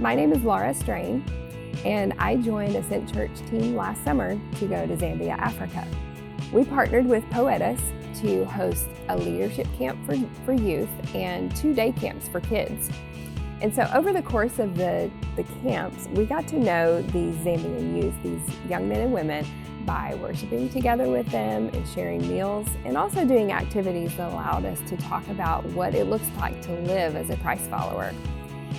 My name is Laura Strain, and I joined a Sent Church team last summer to go to Zambia, Africa. We partnered with Poetis to host a leadership camp for youth and 2-day camps for kids. And so over the course of the camps, we got to know these Zambian youth, these young men and women, by worshiping together with them and sharing meals, and also doing activities that allowed us to talk about what it looks like to live as a Christ follower.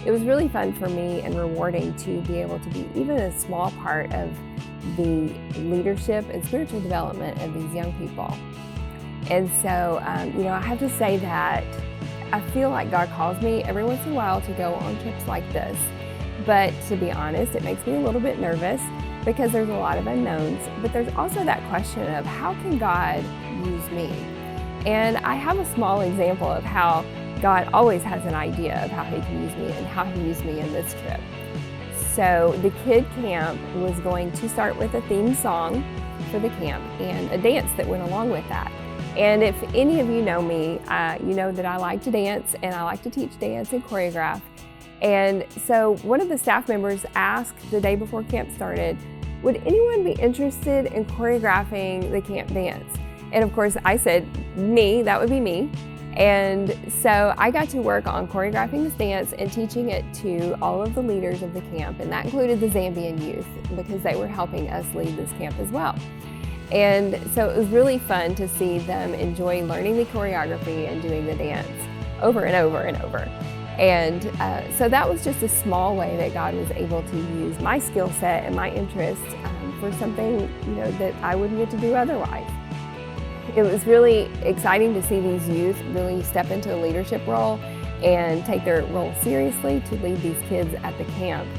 It was really fun for me and rewarding to be able to be even a small part of the leadership and spiritual development of these young people. And so, I have to say that I feel like God calls me every once in a while to go on trips like this. But to be honest, it makes me a little bit nervous because there's a lot of unknowns. But there's also that question of how can God use me? And I have a small example of how God always has an idea of how He can use me and how He used me in this trip. So the kid camp was going to start with a theme song for the camp and a dance that went along with that. And if any of you know me, you know that I like to dance and I like to teach dance and choreograph. And so one of the staff members asked the day before camp started, would anyone be interested in choreographing the camp dance? And of course I said, me, that would be me. And so I got to work on choreographing this dance and teaching it to all of the leaders of the camp, and that included the Zambian youth because they were helping us lead this camp as well. And so it was really fun to see them enjoy learning the choreography and doing the dance over and over and over. And so that was just a small way that God was able to use my skill set and my interests for something that I wouldn't get to do otherwise. It was really exciting to see these youth really step into a leadership role and take their role seriously to lead these kids at the camp.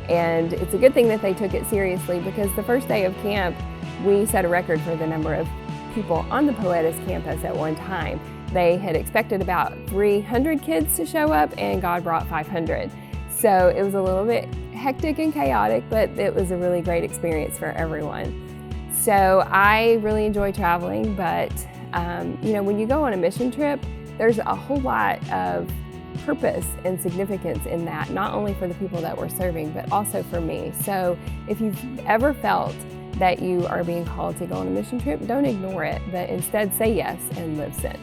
And it's a good thing that they took it seriously because the first day of camp, we set a record for the number of people on the Poetis campus at one time. They had expected about 300 kids to show up, and God brought 500. So it was a little bit hectic and chaotic, but it was a really great experience for everyone. So I really enjoy traveling, but when you go on a mission trip, there's a whole lot of purpose and significance in that, not only for the people that we're serving, but also for me. So if you've ever felt that you are being called to go on a mission trip, don't ignore it, but instead say yes and live sent.